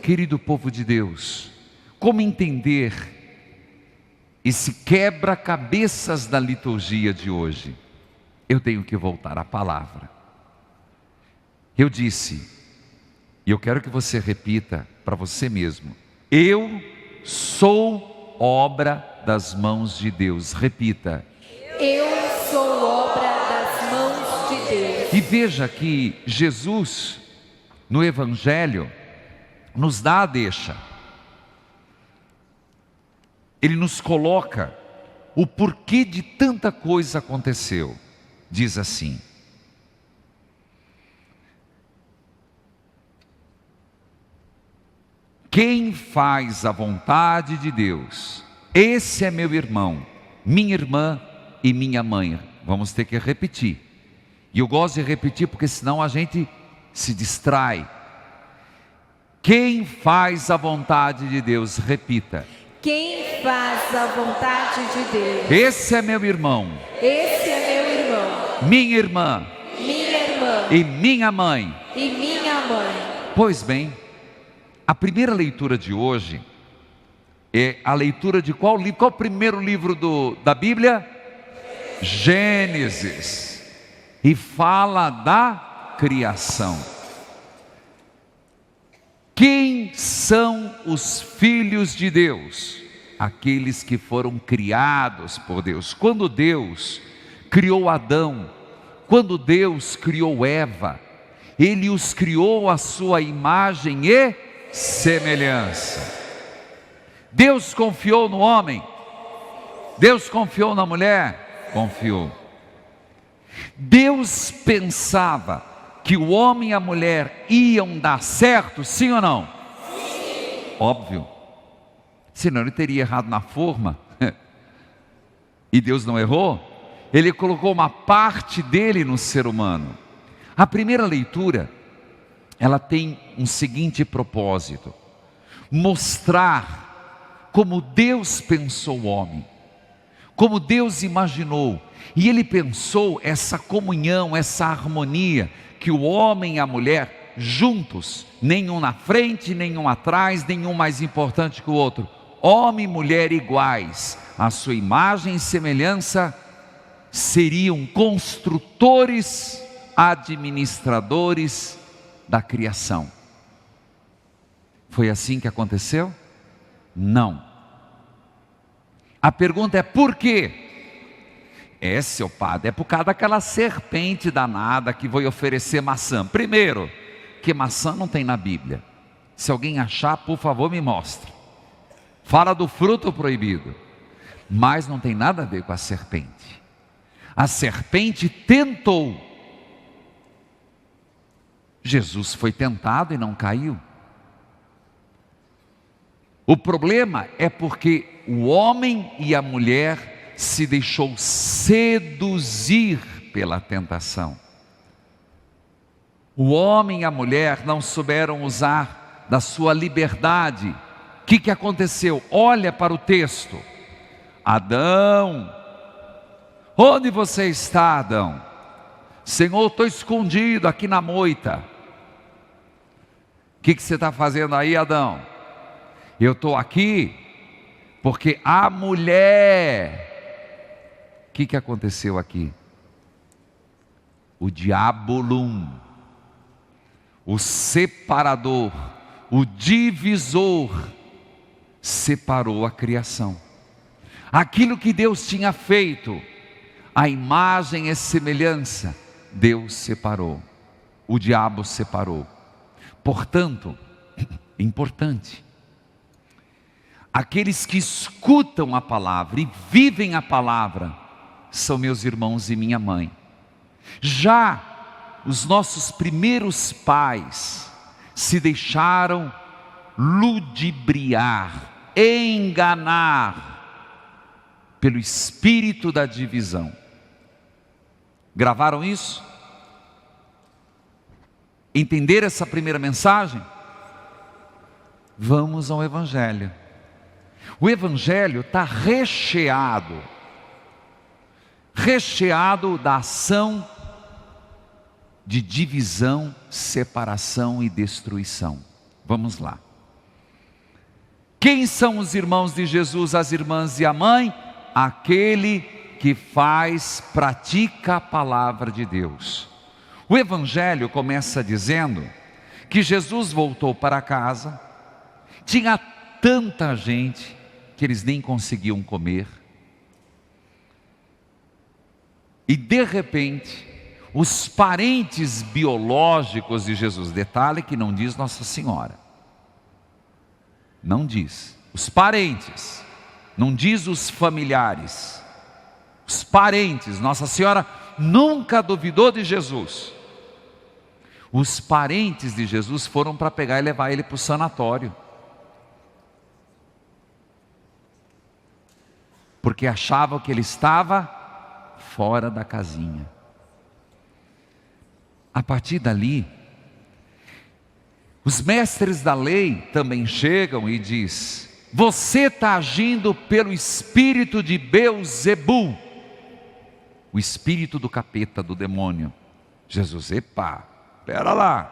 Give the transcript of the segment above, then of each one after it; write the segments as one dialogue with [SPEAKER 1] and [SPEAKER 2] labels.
[SPEAKER 1] querido povo de Deus, como entender esse quebra-cabeças da liturgia de hoje? Eu tenho que voltar à palavra. Eu disse, e eu quero que você repita para você mesmo: eu sou obra das mãos de Deus. Repita:
[SPEAKER 2] eu sou obra das mãos de Deus.
[SPEAKER 1] E veja que Jesus, no Evangelho, nos dá a deixa. Ele nos coloca o porquê de tanta coisa aconteceu. Diz assim: quem faz a vontade de Deus, esse é meu irmão, minha irmã e minha mãe. Vamos ter que repetir. E eu gosto de repetir porque senão a gente se distrai. Quem faz a vontade de Deus, repita.
[SPEAKER 2] Quem faz a vontade de Deus.
[SPEAKER 1] Esse é meu irmão.
[SPEAKER 2] Esse é meu irmão.
[SPEAKER 1] Minha irmã.
[SPEAKER 2] Minha irmã.
[SPEAKER 1] E minha mãe.
[SPEAKER 2] E minha mãe.
[SPEAKER 1] Pois bem, a primeira leitura de hoje é a leitura de qual livro? Qual o primeiro livro da Bíblia? Gênesis. E fala da criação. Quem são os filhos de Deus? Aqueles que foram criados por Deus. Quando Deus criou Adão, quando Deus criou Eva, Ele os criou à sua imagem e semelhança. Deus confiou no homem? Deus confiou na mulher? Confiou. Deus pensava que o homem e a mulher iam dar certo, sim ou não? Sim. Óbvio. Senão ele teria errado na forma. E Deus não errou. Ele colocou uma parte dele no ser humano. A primeira leitura, ela tem um seguinte propósito: mostrar como Deus pensou o homem, como Deus imaginou. E Ele pensou essa comunhão, essa harmonia, que o homem e a mulher juntos, nenhum na frente, nenhum atrás, nenhum mais importante que o outro, homem e mulher iguais, à sua imagem e semelhança, seriam construtores, administradores da criação. Foi assim que aconteceu? Não. A pergunta é por quê? Seu padre, é por causa daquela serpente danada que foi oferecer maçã. Primeiro, que maçã não tem na Bíblia. Se alguém achar, por favor, me mostre. Fala do fruto proibido, mas não tem nada a ver com a serpente. A serpente tentou. Jesus foi tentado e não caiu. O problema é porque o homem e a mulher se deixou seduzir pela tentação. O homem e a mulher não souberam usar da sua liberdade. O que aconteceu? Olha para o texto. Adão, onde você está, Adão? Senhor, estou escondido aqui na moita. O que você está fazendo aí, Adão? Eu estou aqui porque a mulher... O que aconteceu aqui? O diabolum, o separador, o divisor, separou a criação. Aquilo que Deus tinha feito, a imagem e semelhança, Deus separou, o diabo separou. Portanto, importante, aqueles que escutam a palavra e vivem a palavra, são meus irmãos e minha mãe. Já os nossos primeiros pais se deixaram ludibriar, enganar pelo espírito da divisão. Gravaram isso? Entenderam essa primeira mensagem? Vamos ao Evangelho. O Evangelho está recheado da ação de divisão, separação e destruição. Vamos lá. Quem são os irmãos de Jesus, as irmãs e a mãe? Aquele que pratica a palavra de Deus. O Evangelho começa dizendo que Jesus voltou para casa, tinha tanta gente que eles nem conseguiam comer, e de repente, os parentes biológicos de Jesus, detalhe que não diz Nossa Senhora, não diz, os parentes, não diz os familiares, os parentes. Nossa Senhora nunca duvidou de Jesus. Os parentes de Jesus foram para pegar e levar ele para o sanatório, porque achavam que ele estava fora da casinha. A partir dali, os mestres da lei também chegam e diz: você está agindo pelo espírito de Beelzebul, o espírito do capeta, do demônio. Jesus: epa, espera lá.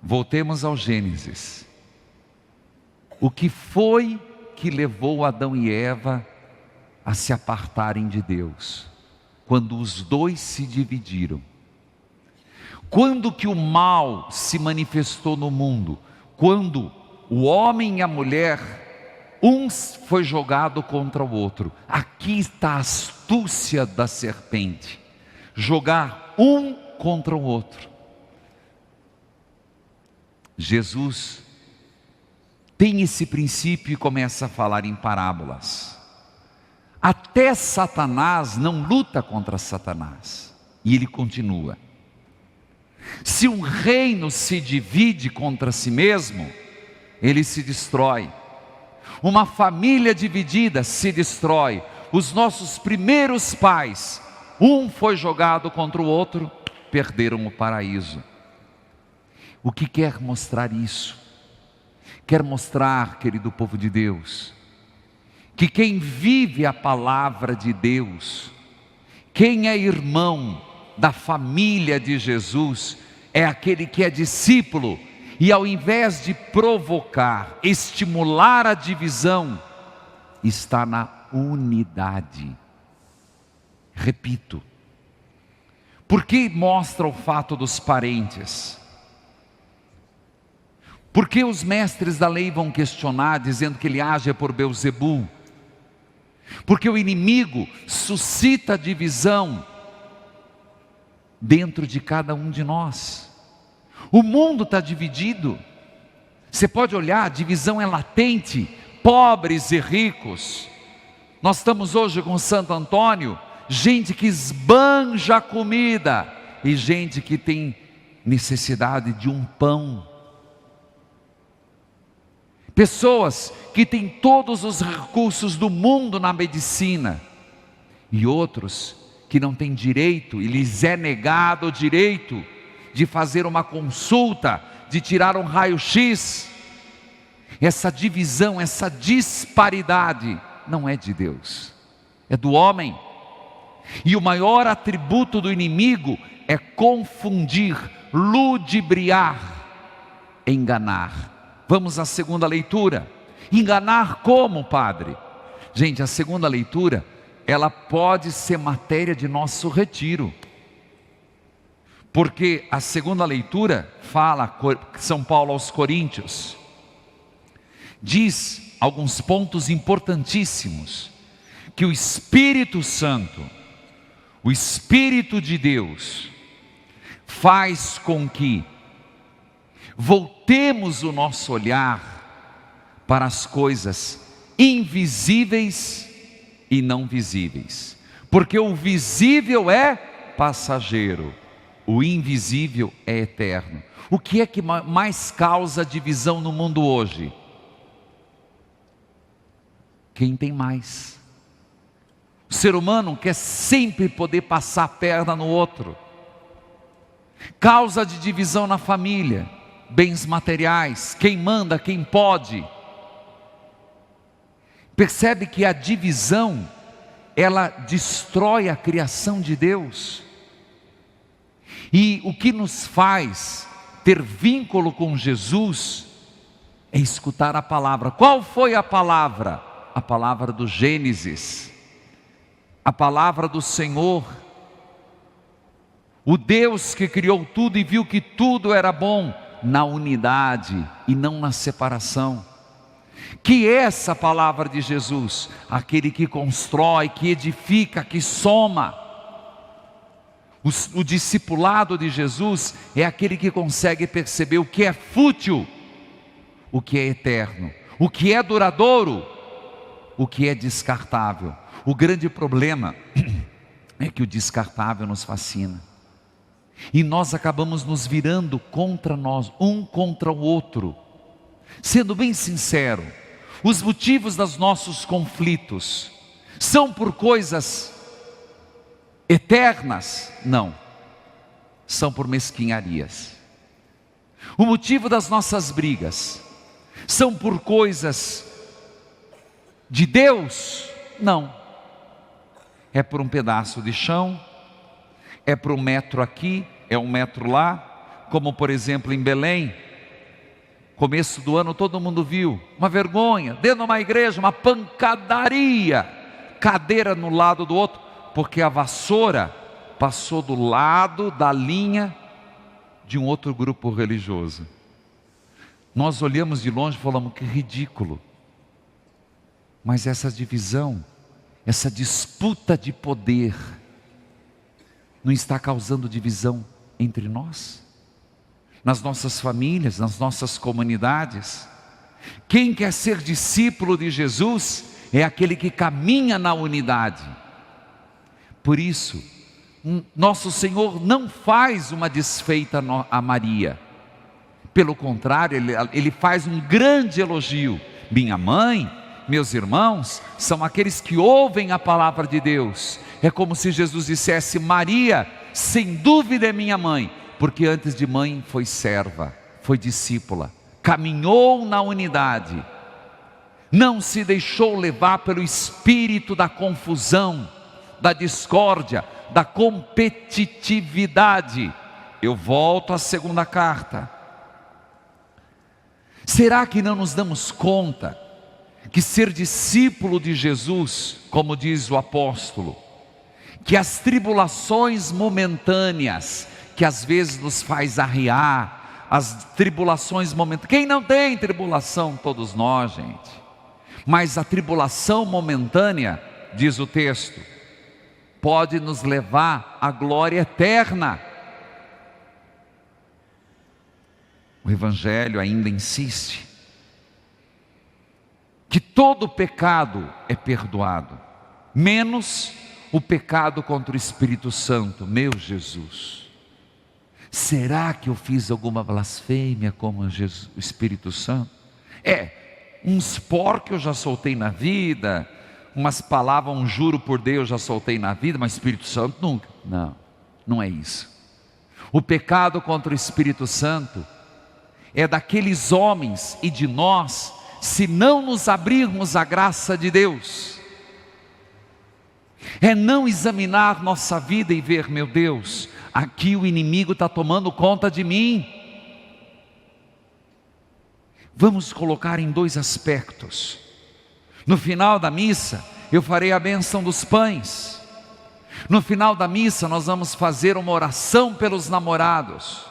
[SPEAKER 1] Voltemos ao Gênesis. O que foi que levou Adão e Eva a se apartarem de Deus? Quando os dois se dividiram. Quando que o mal se manifestou no mundo? Quando o homem e a mulher, um foi jogado contra o outro. Aqui está a astúcia da serpente, jogar um contra o outro. Jesus tem esse princípio e começa a falar em parábolas. Até Satanás não luta contra Satanás. E ele continua: se um reino se divide contra si mesmo, ele se destrói. Uma família dividida se destrói. Os nossos primeiros pais, um foi jogado contra o outro, perderam o paraíso. O que quer mostrar isso? Quer mostrar, querido povo de Deus, que quem vive a palavra de Deus, quem é irmão da família de Jesus, é aquele que é discípulo, e ao invés de provocar, estimular a divisão, está na unidade. Repito, por que mostra o fato dos parentes? Porque os mestres da lei vão questionar, dizendo que ele age por Beelzebul? Porque o inimigo suscita divisão dentro de cada um de nós. O mundo está dividido. Você pode olhar, a divisão é latente, pobres e ricos. Nós estamos hoje com Santo Antônio, gente que esbanja a comida e gente que tem necessidade de um pão. Pessoas que têm todos os recursos do mundo na medicina e outros que não têm direito, e lhes é negado o direito de fazer uma consulta, de tirar um raio-x. Essa divisão, essa disparidade não é de Deus, é do homem. E o maior atributo do inimigo é confundir, ludibriar, enganar. Vamos à segunda leitura. Enganar como, padre? Gente, a segunda leitura, ela pode ser matéria de nosso retiro. Porque a segunda leitura fala, São Paulo aos Coríntios, diz alguns pontos importantíssimos, que o Espírito Santo, o Espírito de Deus, faz com que voltemos o nosso olhar para as coisas invisíveis e não visíveis, porque o visível é passageiro, o invisível é eterno. O que é que mais causa divisão no mundo hoje? Quem tem mais. O ser humano quer sempre poder passar a perna no outro. Causa de divisão na família, bens materiais, quem manda, quem pode. Percebe que a divisão, ela destrói a criação de Deus. E o que nos faz ter vínculo com Jesus é escutar a palavra. Qual foi a palavra? A palavra do Gênesis, a palavra do Senhor, o Deus que criou tudo e viu que tudo era bom, na unidade e não na separação. Que é essa palavra de Jesus? Aquele que constrói, que edifica, que soma. O discipulado de Jesus é aquele que consegue perceber o que é fútil, o que é eterno, o que é duradouro, o que é descartável. O grande problema é que o descartável nos fascina. E nós acabamos nos virando contra nós, um contra o outro. Sendo bem sincero, os motivos dos nossos conflitos são por coisas eternas? Não, são por mesquinharias. O motivo das nossas brigas são por coisas de Deus? Não, é por um pedaço de chão, é por 1 metro aqui, é 1 metro lá, como por exemplo em Belém, começo do ano todo mundo viu, uma vergonha, dentro de uma igreja, uma pancadaria, cadeira no lado do outro, porque a vassoura passou do lado da linha de um outro grupo religioso. Nós olhamos de longe e falamos, que ridículo. Mas essa divisão, essa disputa de poder, não está causando divisão entre nós? Nas nossas famílias, nas nossas comunidades? Quem quer ser discípulo de Jesus é aquele que caminha na unidade. Por isso, nosso Senhor não faz uma desfeita a Maria. Pelo contrário, Ele faz um grande elogio. Minha mãe, meus irmãos, são aqueles que ouvem a palavra de Deus. É como se Jesus dissesse, Maria, sem dúvida é minha mãe, porque antes de mãe foi serva, foi discípula, caminhou na unidade, não se deixou levar pelo espírito da confusão, da discórdia, da competitividade. Eu volto à segunda carta. Será que não nos damos conta que ser discípulo de Jesus, como diz o apóstolo, que as tribulações momentâneas, que às vezes nos faz arriar, as tribulações momentâneas, quem não tem tribulação? Todos nós, gente. Mas a tribulação momentânea, diz o texto, pode nos levar à glória eterna. O Evangelho ainda insiste que todo pecado é perdoado, menos o pecado contra o Espírito Santo. Meu Jesus, será que eu fiz alguma blasfêmia como o Espírito Santo? Uns porcos eu já soltei na vida, umas palavras, um juro por Deus já soltei na vida, mas Espírito Santo nunca. Não, não é isso. O pecado contra o Espírito Santo é daqueles homens e de nós, se não nos abrirmos à graça de Deus, é não examinar nossa vida e ver, meu Deus, aqui o inimigo está tomando conta de mim. Vamos colocar em 2 aspectos. No final da missa, eu farei a bênção dos pães. No final da missa, nós vamos fazer uma oração pelos namorados.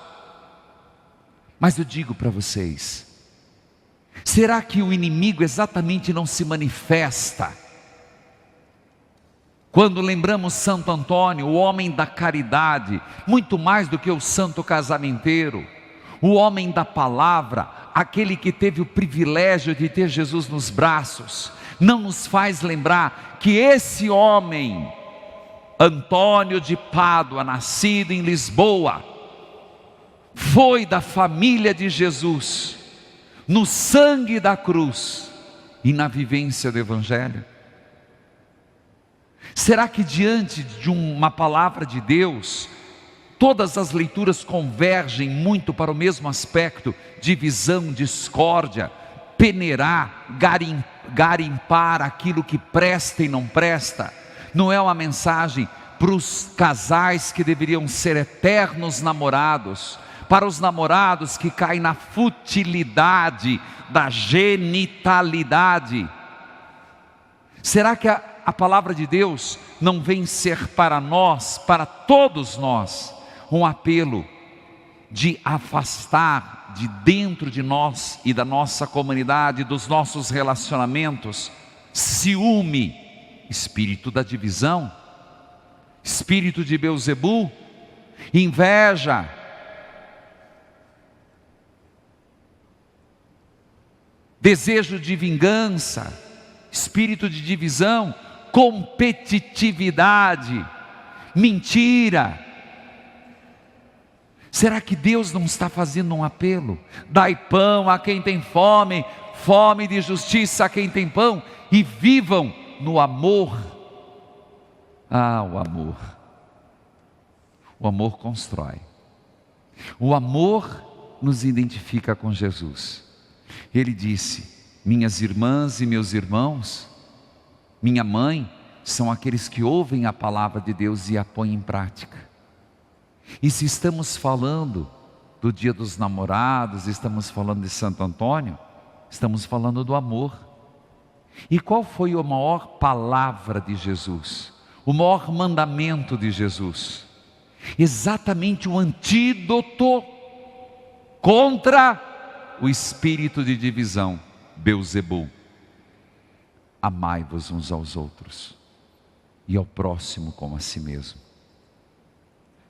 [SPEAKER 1] Mas eu digo para vocês, será que o inimigo exatamente não se manifesta quando lembramos Santo Antônio, o homem da caridade, muito mais do que o santo casamenteiro, o homem da palavra, aquele que teve o privilégio de ter Jesus nos braços, não nos faz lembrar que esse homem, Antônio de Pádua, nascido em Lisboa, foi da família de Jesus, no sangue da cruz e na vivência do Evangelho? Será que diante de uma palavra de Deus, todas as leituras convergem muito para o mesmo aspecto: divisão, discórdia, peneirar, garimpar aquilo que presta e não presta? Não é uma mensagem para os casais que deveriam ser eternos namorados, para os namorados que caem na futilidade da genitalidade. Será que a palavra de Deus não vem ser para nós, para todos nós, um apelo de afastar de dentro de nós e da nossa comunidade, dos nossos relacionamentos, ciúme, espírito da divisão, espírito de Beelzebul, inveja, desejo de vingança, espírito de divisão, competitividade, mentira. Será que Deus não está fazendo um apelo? Dai pão a quem tem fome, fome de justiça a quem tem pão, e vivam no amor. Ah, o amor. O amor constrói. O amor nos identifica com Jesus. Ele disse: minhas irmãs e meus irmãos, minha mãe, são aqueles que ouvem a palavra de Deus e a põem em prática. E se estamos falando do Dia dos Namorados, estamos falando de Santo Antônio, estamos falando do amor. E qual foi a maior palavra de Jesus? O maior mandamento de Jesus? Exatamente o antídoto contra o espírito de divisão, Beelzebul. Amai-vos uns aos outros e ao próximo como a si mesmo.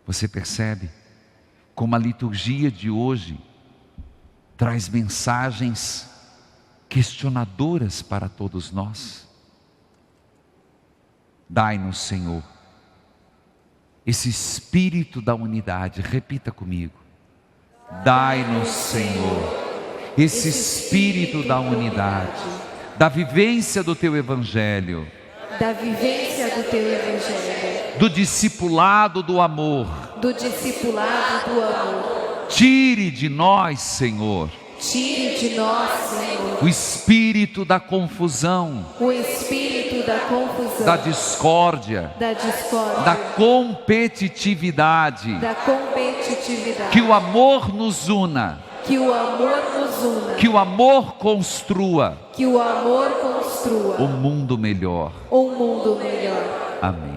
[SPEAKER 1] Você percebe como a liturgia de hoje traz mensagens questionadoras para todos nós? Dai-nos, Senhor, esse espírito da unidade. Repita comigo: dai-nos, Senhor, esse espírito da unidade, da vivência do Teu Evangelho,
[SPEAKER 2] da vivência do Teu Evangelho,
[SPEAKER 1] do discipulado do amor.
[SPEAKER 2] do discipulado do amor.
[SPEAKER 1] Tire de nós, Senhor,
[SPEAKER 2] Tire de nós, Senhor,
[SPEAKER 1] o espírito da confusão,
[SPEAKER 2] o espírito da confusão,
[SPEAKER 1] da discórdia, da competitividade. Que o amor nos una,
[SPEAKER 2] Que o amor nos una,
[SPEAKER 1] que o amor construa
[SPEAKER 2] que o amor construa
[SPEAKER 1] o mundo melhor.
[SPEAKER 2] um mundo melhor.
[SPEAKER 1] Amém.